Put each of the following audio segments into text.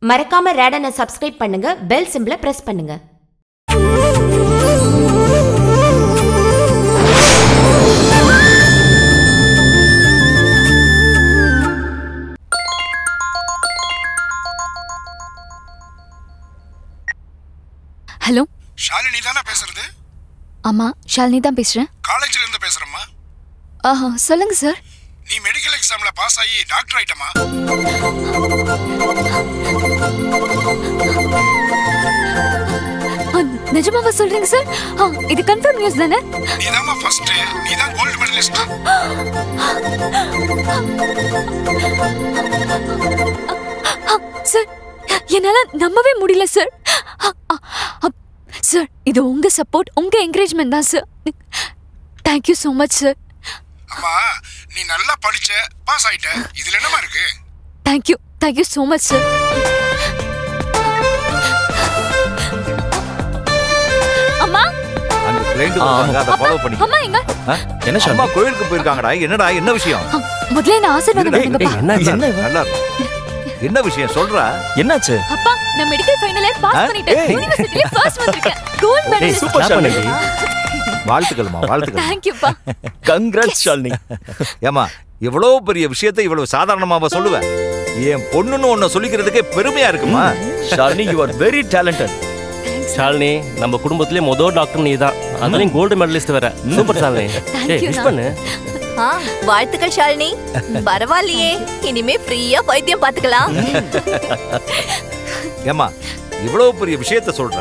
மறக்காம ரேடனை சப்ஸ்கிரைப் பண்ணுங்க, பெல் சிம்பிளை பிரஸ் பண்ணுங்க. ஹலோ, ஷாலினி தானே பேசுறது? ஆமா, ஷாலினி தான் பேசுறேன். காலேஜ்ல இருந்து பேசுறேம்மா. சொல்லுங்க சார். நீ மெடிக்கல் எக்ஸாம்ல பாஸ் ஆகி டாக்டர் ஆயிட்டமா? நிஜமாவா சொல்றீங்க சார்? இது கன்ஃபார்ம் நியூஸ் தானே? நீதாம்மா ஃபர்ஸ்ட், நீதான் கோல்ட் மெடலிஸ்ட். சார், என்னால நம்பவே முடியல சார். சார், இது உங்க சப்போர்ட், உங்க என்கரேஜ்மெண்ட் தான் sir. Thank you so much sir. அம்மா, நீ நல்லா படிச்ச, பாஸ் ஆயிட்ட. இதுல என்னமா இருக்கு? Thank you so much sir. அம்மா, அந்த கிளையண்ட் வந்தாங்க, அத ஃபாலோ பண்ணி. அம்மா எங்க? என்ன அம்மா கோயிலுக்கு போயிருக்காங்கடா. என்னடா, என்ன விஷயம்? முதல்ல என்ன ஆசீர்வாதம் பண்ணுங்கப்பா. நல்லா என்ன விஷயம் சொல்றா? என்னாச்சு? அப்பா, நான் மெடிக்கல் ஃபைனல் இயர் பாஸ் பண்ணிட்டேன். யுனிவர்சிட்டில ஃபர்ஸ்ட் வந்திருக்கேன். Gold medal. சூப்பர் ஷாலினி. வாழ்த்துக்கள்மா, வாழ்த்துக்கள். தேங்க் யூ பா. கங்க்ராட்ஸ் ஷாலினி. ஏமா, இவ்வளவு பெரிய விஷயத்தை இவ்வளவு சாதாரணமாவா சொல்லுவ? என் பொண்ணுன்னு ஒன்னு சொல்லிக்கிறதுக்கே பெருமையா இருக்குமா? Shalini, you are very talented. Shalini, நம்ம குடும்பத்திலே முதல் டாக்டர் நீ தான். அதுலயும் கோல்டு மெடலிஸ்ட் வேற. சூப்பர் ஷாலினி. விஷ் பண்ணு. வாழ்த்துக்கள் ஷாலினி. பரவாயில்லையே, இனிமே ஃப்ரீயா வைத்தியம் பாத்துக்கலாம். ஏமா, இவ்வளவு பெரிய விஷயத்தை சொல்ற,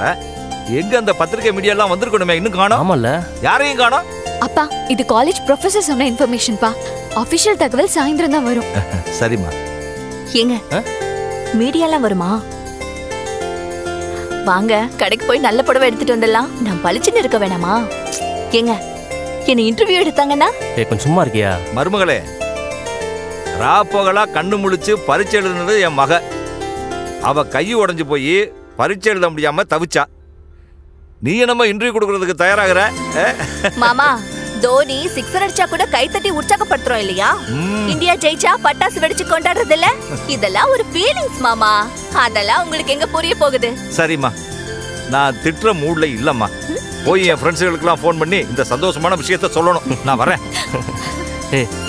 எங்க அந்த பத்திரிகை மீடியா எல்லாம் வந்திருக்கணுமே, இன்னும் காணோம். ஆமால, யாரையும் காணோம். அப்பா, இது காலேஜ் ப்ரொஃபசர் சொன்ன இன்ஃபர்மேஷன் பா. ஆபீஷியல் தகவல் சாயந்திரம் தான் வரும். சரிம்மா. ஏங்க, மீடியாலாம் வருமா? வாங்க, கடைக்கு போய் நல்ல புடவை எடுத்துட்டு வந்துடலாம். நான் பளிச்சுன்னு இருக்க வேணாமா? ஏங்க, என்ன இன்டர்வியூ எடுத்தாங்கன்னா? கொஞ்சம் சும்மா இருக்கியா? மருமகளே, ராப்பகலா கண்ணு முழிச்சு பரீட்சை எழுதுனது என் மக. அவ கை உடைஞ்சு போய் பரீட்சை எழுத முடியாம தவிச்சா. நீ என்னமா இன்டர்வியூ கொடுக்கறதுக்கு தயாராகிற? மாமா, தோனி சிக்ஸர் அடிச்சா கூட கை தட்டி உற்சாகப்படுத்துறோம் இல்லையா? இந்தியா ஜெயிச்சா பட்டாசு வெடிச்சு கொண்டாடுறது இல்ல? இதெல்லாம் ஒரு ஃபீலிங்ஸ் மாமா. அதெல்லாம் உங்களுக்கு எங்க புரிய போகுது? சரிம்மா, நான் திட்டுற மூட்ல இல்லம்மா. போய் என் ஃப்ரெண்ட்ஸுகளுக்கெல்லாம் ஃபோன் பண்ணி இந்த சந்தோஷமான விஷயத்த சொல்லணும். நான் வரேன்.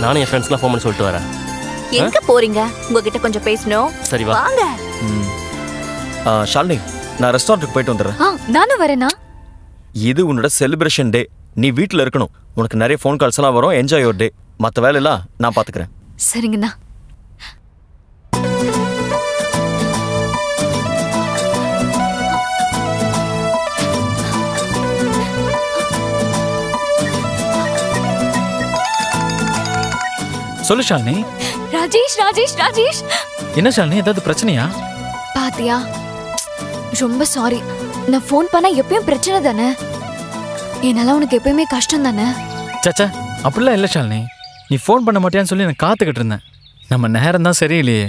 நானும் என் ஃப்ரெண்ட்ஸ்லாம் ஃபோன் பண்ணி சொல்லிட்டு வரேன். எங்க போறீங்க? உங்ககிட்ட கொஞ்சம் பேசணும். சரி வா. வாங்க. ஷாலினி, நான் ரெஸ்டாரண்ட்டுக்கு போயிட்டு வந்துடுறேன். நானும் வரேனா? இது உன்னோட செலிப்ரேஷன் டே. நீ வீட்டில் இருக்கணும். உனக்கு நிறைய ஃபோன் கால்ஸ் எல்லாம் வரும். Enjoy your day. மற்ற வேலையெல்லாம் நான் பார்த்துக்கிறேன். சரிங்கண்ணா. சொல்லு ஷாலினி. ராஜேஷ். என்ன ஷாலினி, ஏதாவது பிரச்சனையா? பாத்தியா, ரொம்ப சாரி. நான் ஃபோன் பண்ணா எப்பயும் பிரச்சனை தானே. என்னால உனக்கு எப்பயுமே கஷ்டம் தானே. சச்சா, அப்படிலாம் இல்லை ஷாலினி. நீ ஃபோன் பண்ண மாட்டியான்னு சொல்லி நான் காத்துக்கிட்டு இருந்தேன். நம்ம நேரம் தான் சரியில்லையே.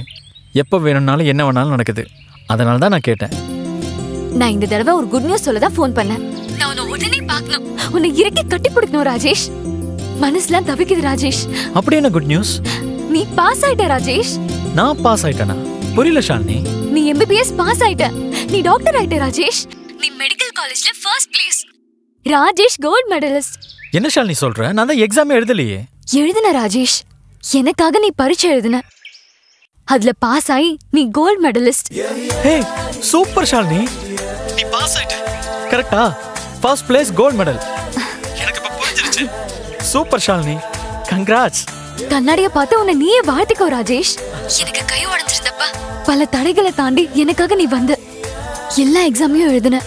எப்போ வேணும்னாலும் என்ன வேணாலும் நடக்குது. அதனால தான் நான் கேட்டேன். நான் இந்த தடவை ஒரு குட் நியூஸ் சொல்ல தான் ஃபோன் பண்ணேன். நான் உன்னை உடனே பார்க்கணும், உன்னை இறக்கி கட்டி பிடிக்கணும் ராஜேஷ். மனசுலாம் தவிக்குது ராஜேஷ். அப்படி என்ன குட் நியூஸ்? நீ பாஸ் ஆயிட்ட ராஜேஷ். நான் பாஸ் ஆயிட்டேனா? புரியல ஷாலினி. நீ MBBS பாஸ் ஆயிட்ட. நீ டாக்டர் ஆயிட்ட ராஜேஷ். நீ மெடிக்கல் காலேஜ்ல first place. Rajesh gold medalist. என்ன ஷாலினி சொல்ற? நான் தான் எக்ஸாம் எழுதலையே. எழுதுன ராஜேஷ், எனக்காக நீ பரீட்சை எழுதுன. அதுல பாஸ் ஆகி நீ gold medalist. Hey, super Shalini. நீ பாஸ் ஆயிட்ட. கரெக்ட்டா? First place gold medal. எனக்கு இப்ப புரிஞ்சிருச்சு. Super Shalini, congrats. கண்ணாடியை பார்த்து உன்னை நீயே வாழ்த்திக்கோ ராஜேஷ். எனக்கு கை உடைஞ்சிருந்தப்பா. பல தடைகளை தாண்டி எனக்காக நீ வந்த. எல்லா எக்ஸாமையும் எழுதுன.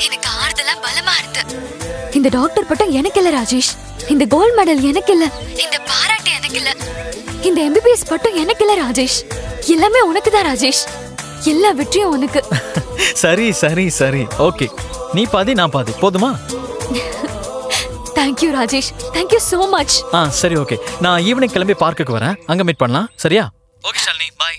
எனக்கு ஆறுதலா பலமா இருந்த. இந்த டாக்டர் பட்டம் எனக்கு இல்ல ராஜேஷ். இந்த கோல்ட் மெடல் எனக்கு இல்ல. இந்த பாராட்டு எனக்கு இல்ல. இந்த MBBS பட்டம் எனக்கு இல்ல ராஜேஷ். எல்லாமே உனக்கு தான் ராஜேஷ். எல்லா வெற்றியும் உனக்கு. சரி. ஓகே, நீ பாதி நான் பாதி, போதுமா? Thank you Rajesh. Thank you so much. சரி, ஓகே. நான் ஈவினிங் கிளம்பி பார்க்குக்கு வரேன். அங்க மீட் பண்ணலாம். சரியா? Okay Shalini, by.